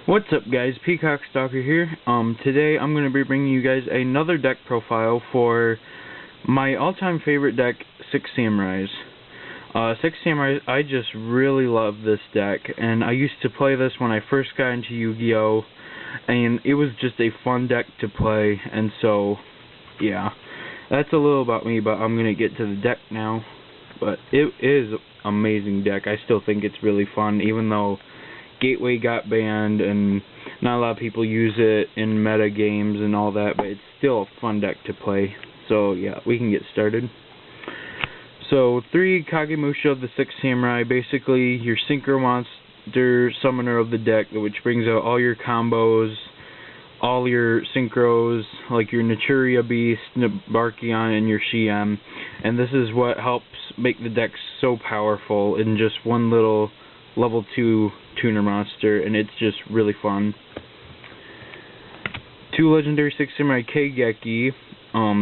What's up, guys? Peacock Stalker here. Today I'm going to be bringing you guys another deck profile for my all-time favorite deck, Six Samurais. Six Samurais, I just really love this deck, and I used to play this when I first got into Yu-Gi-Oh! And it was just a fun deck to play, and so, yeah. That's a little about me, but I'm going to get to the deck now. But it is an amazing deck. I still think it's really fun, even though Gateway got banned and not a lot of people use it in meta games and all that, but it's still a fun deck to play. So yeah, we can get started. So 3 Kagemusha of the Six Samurai, basically your synchro monster summoner of the deck, which brings out all your combos, all your synchros, like your Naturia Beast, Nabarkion, and your Shiem. And this is what helps make the deck so powerful in just one little level 2 tuner monster, and it's just really fun. 2 legendary Six Samurai Keigeki.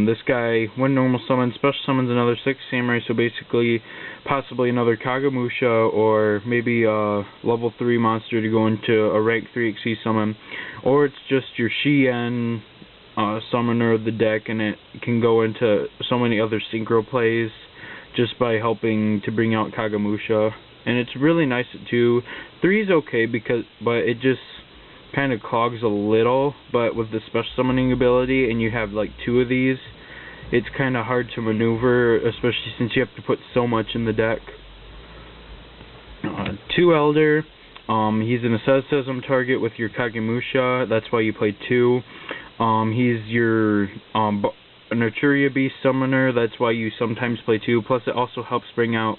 This guy, when normal summons, special summons another Six Samurai, so basically possibly another Kagemusha or maybe a level 3 monster to go into a rank 3 XC summon, or it's just your Shien summoner of the deck, and it can go into so many other synchro plays just by helping to bring out Kagemusha. And it's really nice too. 3 is okay but it just kind of clogs a little. But with the special summoning ability, and you have like 2 of these, it's kind of hard to maneuver, especially since you have to put so much in the deck. 2 Elder. He's an asceticism target with your Kagemusha. That's why you play 2. He's your Naturia Beast summoner. That's why you sometimes play 2. Plus, it also helps bring out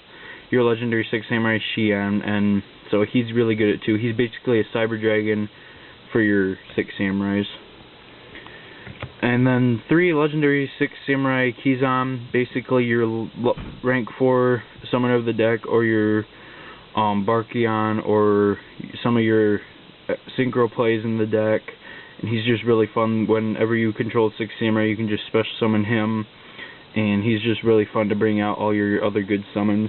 your legendary Six Samurai Shien, and so he's really good at 2. He's basically a Cyber Dragon for your Six Samurais. And then 3 legendary Six Samurai Kizan, basically your rank 4 summoner of the deck, or your Barkion, or some of your synchro plays in the deck. And he's just really fun. Whenever you control Six Samurai, you can just special summon him, and he's just really fun to bring out all your other good summons.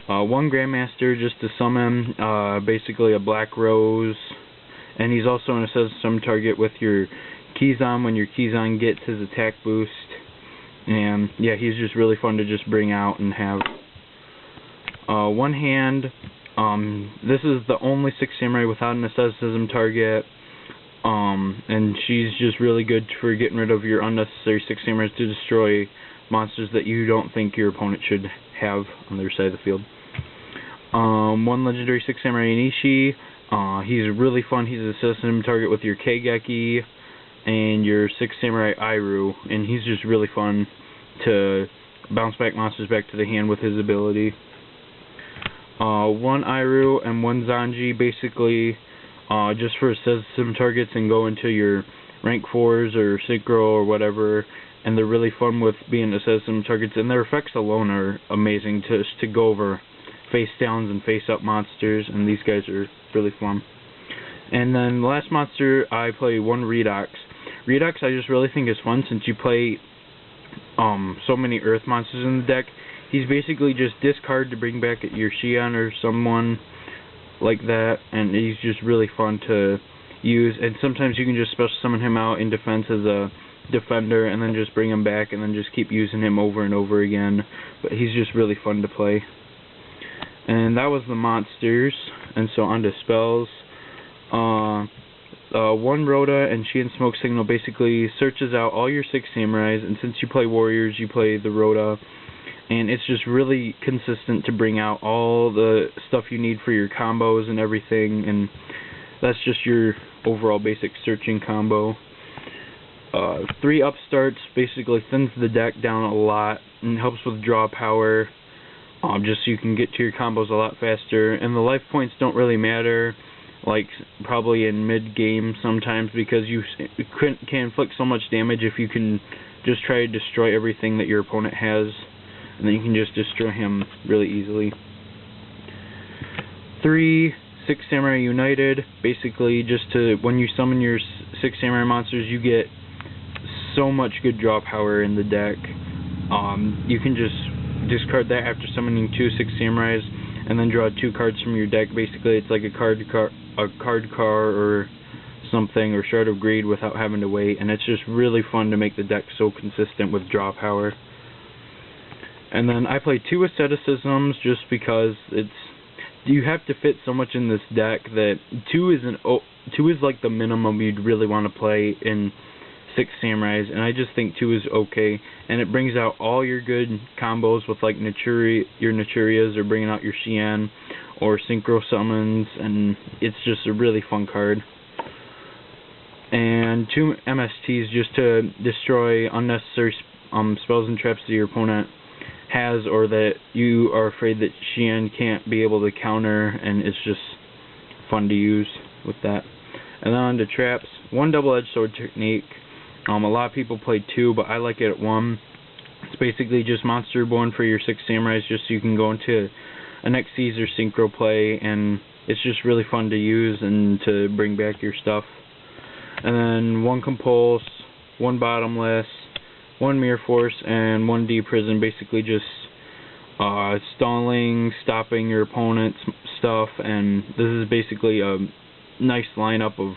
1 Grandmaster just to summon, basically a Black Rose, and he's also an asceticism target with your Kizan when your Kizan gets his attack boost. And yeah, he's just really fun to just bring out and have. 1 Hand, this is the only Six Samurai without an asceticism target, and she's just really good for getting rid of your unnecessary Six Samurais to destroy monsters that you don't think your opponent should have on their side of the field. 1 legendary Six Samurai Inishi. He's really fun. He's an asceticism target with your Keigeki and your Six Samurai Iru, and he's just really fun to bounce back monsters back to the hand with his ability. 1 Iru and 1 Zanji, basically just for asceticism targets and go into your rank 4s or synchro or whatever. And they're really fun with being asceticism targets, and their effects alone are amazing to go over face downs and face up monsters, and these guys are really fun. And then the last monster, I play 1 Redox. Redox I just really think is fun since you play so many earth monsters in the deck. He's basically just discard to bring back your Shien or someone like that, and he's just really fun to use. And sometimes you can just special summon him out in defense as a defender, and then just bring him back, and then just keep using him over and over again. But he's just really fun to play. And that was the monsters, and so on to spells. 1 Rhoda and Shien Smoke Signal basically searches out all your Six Samurais, and since you play warriors, you play the Rhoda, and it's just really consistent to bring out all the stuff you need for your combos and everything, and that's just your overall basic searching combo. 3 Upstarts basically thins the deck down a lot and helps with draw power, just so you can get to your combos a lot faster. And the life points don't really matter, like probably in mid-game sometimes, because you can inflict so much damage if you can just try to destroy everything that your opponent has, and then you can just destroy him really easily. 3 Six Samurai United, basically just to, when you summon your Six Samurai monsters, you get so much good draw power in the deck. You can just discard that after summoning 2 Six Samurais, and then draw 2 cards from your deck. Basically, it's like a card car or something, or Shard of Greed without having to wait, and it's just really fun to make the deck so consistent with draw power. And then I play 2 Asceticisms just because you have to fit so much in this deck that 2 is like the minimum you'd really want to play in 6 Samurais, and I just think 2 is okay, and it brings out all your good combos with like your Naturias, or bringing out your Xian or Synchro Summons, and it's just a really fun card. And 2 MSTs just to destroy unnecessary spells and traps that your opponent has, or that you are afraid that Xian can't be able to counter, and it's just fun to use with that. And then on to traps. 1 double-edged sword technique. A lot of people play 2, but I like it at 1. It's basically just Monster Reborn for your 6 Samurais, just so you can go into an Xyz or Synchro play, and it's just really fun to use and to bring back your stuff. And then 1 Compulse, 1 Bottomless, 1 Mirror Force, and 1 De-Prison, basically just stalling, stopping your opponent's stuff, and this is basically a nice lineup of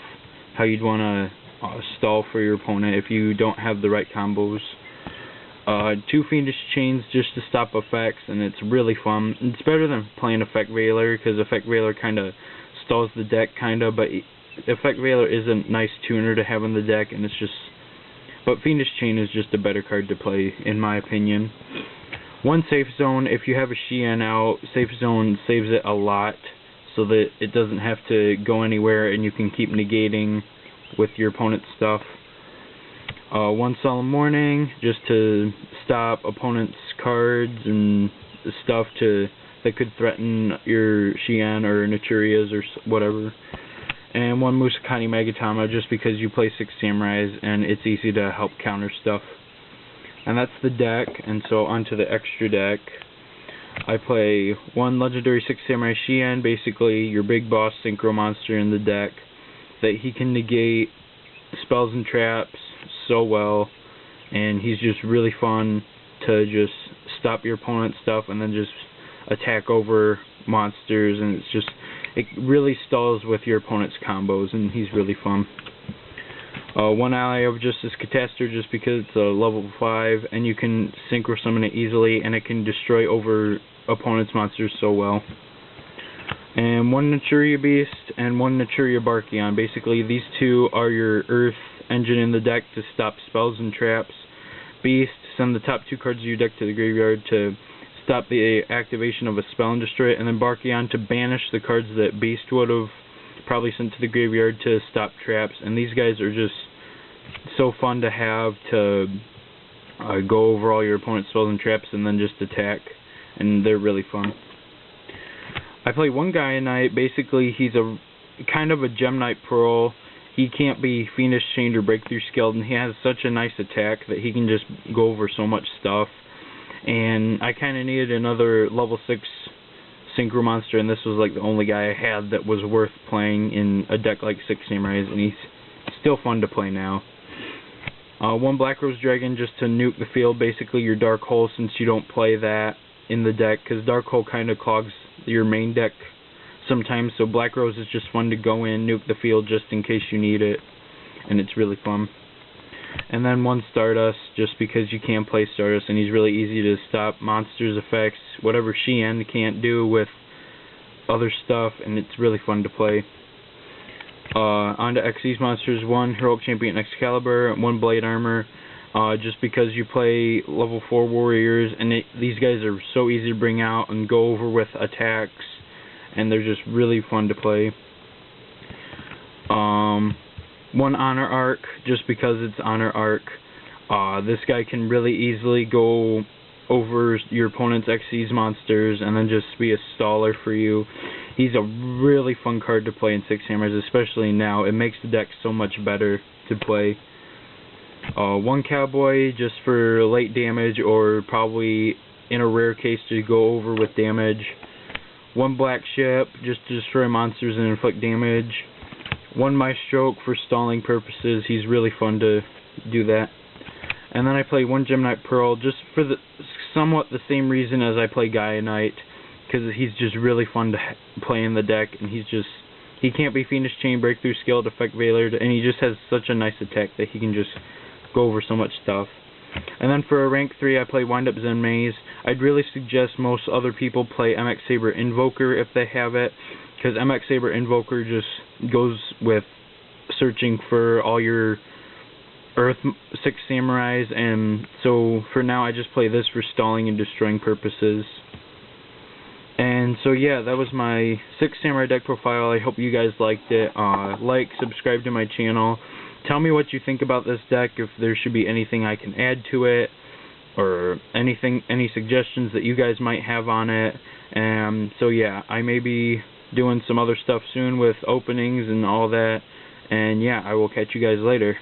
how you'd want to stall for your opponent if you don't have the right combos. 2 Fiendish Chains just to stop effects, and it's really fun. It's better than playing Effect Veiler, because Effect Veiler kind of stalls the deck, but Effect Veiler is a nice tuner to have in the deck, and but Fiendish Chain is just a better card to play, in my opinion. 1 Safe Zone. If you have a Xian out, Safe Zone saves it a lot, so that it doesn't have to go anywhere, and you can keep negating with your opponent's stuff. 1 Solemn Warning, just to stop opponent's cards and stuff that could threaten your Xian or Naturias or whatever. And 1 Musakani Magatama, just because you play 6 Samurais and it's easy to help counter stuff. And that's the deck, and so onto the extra deck. I play 1 Legendary 6 Samurai Xian, basically your big boss synchro monster in the deck, that he can negate spells and traps so well, and he's just really fun to just stop your opponent's stuff and then just attack over monsters, and it really stalls with your opponent's combos, and he's really fun. 1 Ally of Justice Catastor, just because it's a level 5, and you can synchro summon it easily, and it can destroy over opponent's monsters so well. And 1 Naturia Beast and 1 Naturia Barkion. Basically, these 2 are your Earth engine in the deck to stop spells and traps. Beast, send the top 2 cards of your deck to the graveyard to stop the activation of a spell and destroy it, and then Barkion to banish the cards that Beast would have probably sent to the graveyard to stop traps. And these guys are just so fun to have to go over all your opponent's spells and traps and then just attack, and they're really fun. I play 1 Gaia Knight. Basically, he's a kind of a Gem Knight Pearl. He can't be Fiendish Chained or Breakthrough Skilled, and he has such a nice attack that he can just go over so much stuff. And I kind of needed another level 6 Synchro Monster, and this was like the only guy I had that was worth playing in a deck like 6 Samurais, and he's still fun to play now. 1 Black Rose Dragon, just to nuke the field, basically your Dark Hole, since you don't play that in the deck, because Dark Hole kind of clogs your main deck sometimes, so Black Rose is just fun to go in, nuke the field just in case you need it, and it's really fun. And then 1 Stardust, just because you can play Stardust, and he's really easy to stop monsters' effects, whatever Xian can't do with other stuff, and it's really fun to play. Onto Xyz monsters, 1 Heroic Champion Excalibur, 1 Blade Armor, just because you play level 4 warriors, and these guys are so easy to bring out and go over with attacks, and they're just really fun to play. 1 Honor Arc, just because it's Honor Arc. This guy can really easily go over your opponent's Xyz monsters and then just be a staller for you. He's a really fun card to play in 6 Samurais, especially now. It makes the deck so much better to play. 1 Cowboy, just for late damage, or probably in a rare case to go over with damage. 1 Black Ship, just to destroy monsters and inflict damage. 1 Maestroke for stalling purposes. He's really fun to do that. And then I play 1 Gem Knight Pearl, just for somewhat the same reason as I play Gaia Knight, because he's just really fun to play in the deck, and he can't be Fiendish Chain, Breakthrough Skill, Defect Valor, and he just has such a nice attack that he can just go over so much stuff. And then for a rank 3, I play Wind Up Zen Maze. I'd really suggest most other people play MX Saber Invoker if they have it, because MX Saber Invoker just goes with searching for all your Earth 6 Samurais, and so for now I just play this for stalling and destroying purposes. And so yeah, that was my 6 Samurai deck profile. I hope you guys liked it. Like, subscribe to my channel. Tell me what you think about this deck, if there should be anything I can add to it, or any suggestions that you guys might have on it. So yeah, I may be doing some other stuff soon with openings and all that. And yeah, I will catch you guys later.